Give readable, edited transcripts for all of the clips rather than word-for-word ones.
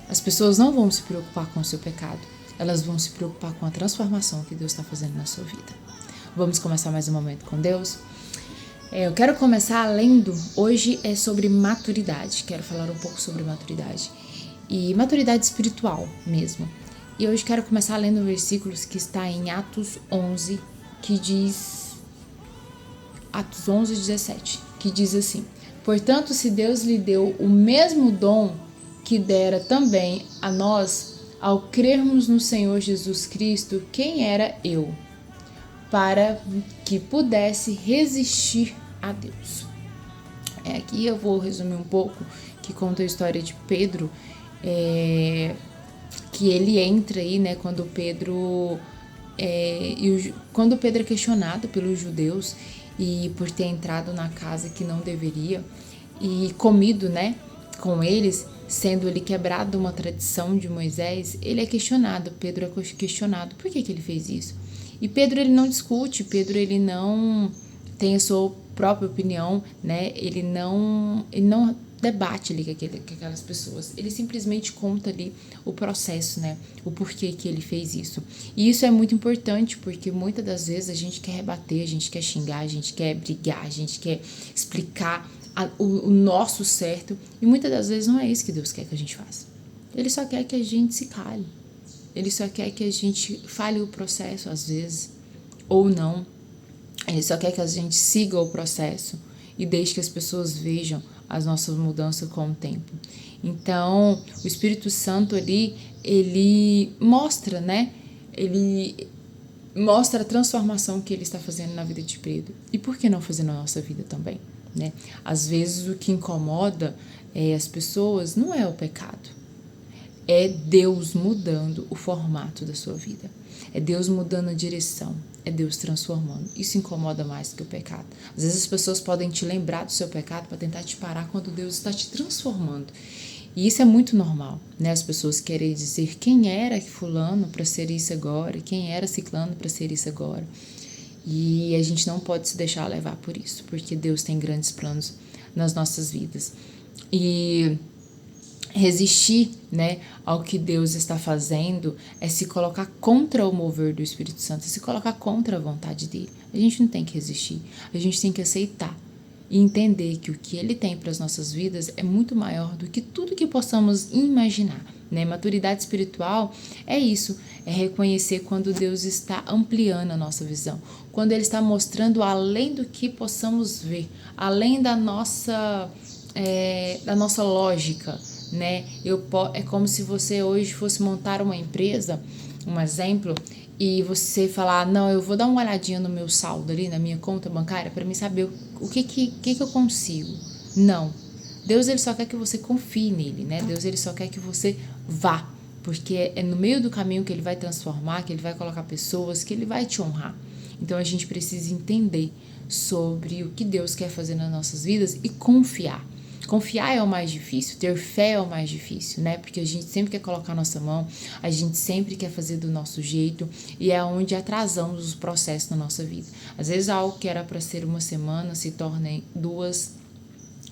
As pessoas não vão se preocupar com o seu pecado, elas vão se preocupar com a transformação que Deus está fazendo na sua vida. Vamos começar mais um momento com Deus? Eu quero começar lendo, hoje é sobre maturidade, quero falar um pouco sobre maturidade, e maturidade espiritual mesmo. E hoje quero começar lendo versículos que está em Atos 11, que diz, Atos 11, 17, que diz assim: portanto, se Deus lhe deu o mesmo dom que dera também a nós, ao crermos no Senhor Jesus Cristo, quem era eu, para que pudesse resistir a Deus. Aqui eu vou resumir um pouco, que conta a história de Pedro, que ele entra aí, né, quando Pedro é questionado pelos judeus e por ter entrado na casa que não deveria e comido, né, com eles, sendo ele quebrado uma tradição de Moisés, ele é questionado, Pedro é questionado, por que ele fez isso? E Pedro, ele não discute, Pedro, ele não tem a sua própria opinião, né, ele não debate ali com aquelas pessoas, ele simplesmente conta ali o processo, né, o porquê que ele fez isso. E isso é muito importante, porque muitas das vezes a gente quer rebater, a gente quer xingar, a gente quer brigar, a gente quer explicar o nosso certo, e muitas das vezes não é isso que Deus quer que a gente faça. Ele só quer que a gente se cale, ele só quer que a gente fale o processo às vezes, ou não. Ele só quer que a gente siga o processo e deixe que as pessoas vejam as nossas mudanças com o tempo. Então, o Espírito Santo ali, ele mostra, né? Ele mostra a transformação que ele está fazendo na vida de Pedro. E por que não fazer na nossa vida também, né? Às vezes o que incomoda as pessoas não é o pecado. É Deus mudando o formato da sua vida. É Deus mudando a direção. É Deus transformando. Isso incomoda mais que o pecado. Às vezes as pessoas podem te lembrar do seu pecado para tentar te parar quando Deus está te transformando. E isso é muito normal, né? As pessoas querem dizer quem era fulano para ser isso agora, quem era ciclano para ser isso agora. E a gente não pode se deixar levar por isso, porque Deus tem grandes planos nas nossas vidas. E resistir, né, ao que Deus está fazendo é se colocar contra o mover do Espírito Santo, é se colocar contra a vontade dele. A gente não tem que resistir, a gente tem que aceitar e entender que o que ele tem para as nossas vidas é muito maior do que tudo que possamos imaginar, né? Maturidade espiritual é isso, é reconhecer quando Deus está ampliando a nossa visão, quando ele está mostrando além do que possamos ver, além da nossa lógica, né? É como se você hoje fosse montar uma empresa, um exemplo, e você falar, não, eu vou dar uma olhadinha no meu saldo ali, na minha conta bancária, para mim saber o que eu consigo. Não. Deus, ele só quer que você confie nele, né? Deus, ele só quer que você vá, porque é no meio do caminho que ele vai transformar, que ele vai colocar pessoas, que ele vai te honrar. Então a gente precisa entender sobre o que Deus quer fazer nas nossas vidas e confiar. Confiar é o mais difícil, ter fé é o mais difícil, né? Porque a gente sempre quer colocar a nossa mão, a gente sempre quer fazer do nosso jeito e é onde atrasamos os processos na nossa vida. Às vezes algo que era para ser uma semana se torna em 2,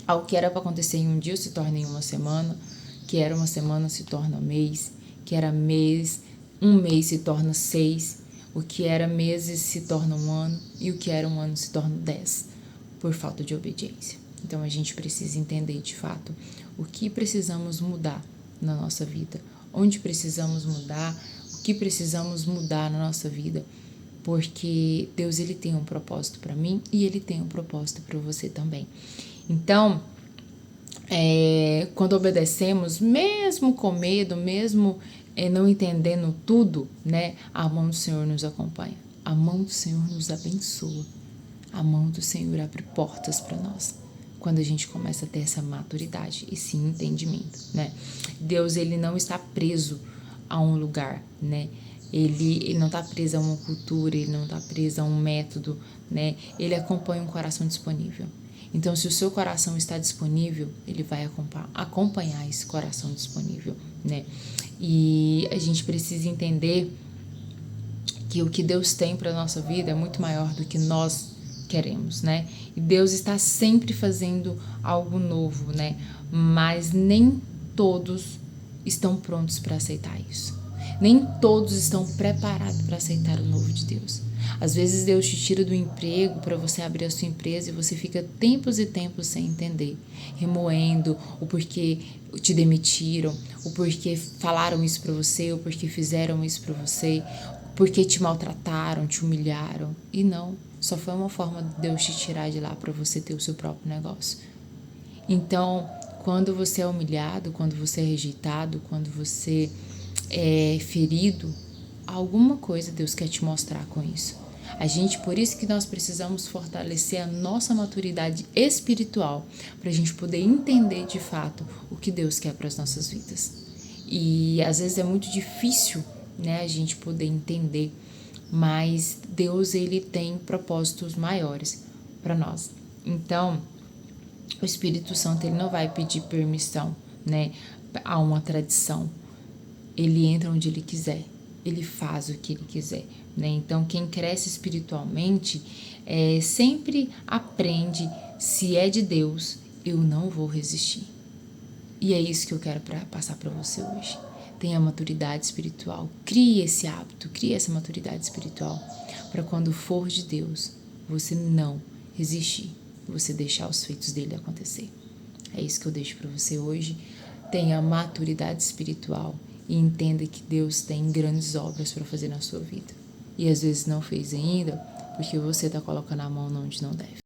algo que era para acontecer em um dia se torna em uma semana, que era uma semana se torna mês, que era mês, um mês se torna 6, o que era meses se torna um ano e o que era um ano se torna 10, por falta de obediência. Então a gente precisa entender de fato o que precisamos mudar na nossa vida, onde precisamos mudar, o que precisamos mudar na nossa vida, porque Deus, ele tem um propósito para mim e ele tem um propósito para você também. Então, quando obedecemos, mesmo com medo, mesmo não entendendo tudo, né, a mão do Senhor nos acompanha, a mão do Senhor nos abençoa, a mão do Senhor abre portas para nós. Quando a gente começa a ter essa maturidade, esse entendimento, né? Deus, ele não está preso a um lugar, né? Ele não está preso a uma cultura, ele não está preso a um método, né? Ele acompanha um coração disponível. Então, se o seu coração está disponível, ele vai acompanhar esse coração disponível, né? E a gente precisa entender que o que Deus tem para a nossa vida é muito maior do que nós queremos, né? E Deus está sempre fazendo algo novo, né? Mas nem todos estão prontos para aceitar isso. Nem todos estão preparados para aceitar o novo de Deus. Às vezes Deus te tira do emprego para você abrir a sua empresa e você fica tempos e tempos sem entender, remoendo o porquê te demitiram, o porquê falaram isso para você, o porquê fizeram isso para você, o porquê te maltrataram, te humilharam. E não, só foi uma forma de Deus te tirar de lá para você ter o seu próprio negócio. Então, quando você é humilhado, quando você é rejeitado, quando você é ferido, alguma coisa Deus quer te mostrar com isso. Por isso que nós precisamos fortalecer a nossa maturidade espiritual, para a gente poder entender de fato o que Deus quer para as nossas vidas. E às vezes é muito difícil, né, a gente poder entender, mas Deus, ele tem propósitos maiores para nós. Então, o Espírito Santo, ele não vai pedir permissão, né, a uma tradição. Ele entra onde ele quiser, ele faz o que ele quiser, né? Então, quem cresce espiritualmente sempre aprende, se é de Deus, eu não vou resistir. E é isso que eu quero passar para você hoje. Tenha maturidade espiritual, crie esse hábito, crie essa maturidade espiritual, para quando for de Deus, você não resistir, você deixar os feitos dele acontecer. É isso que eu deixo para você hoje. Tenha maturidade espiritual e entenda que Deus tem grandes obras para fazer na sua vida. E às vezes não fez ainda, porque você está colocando a mão onde não deve.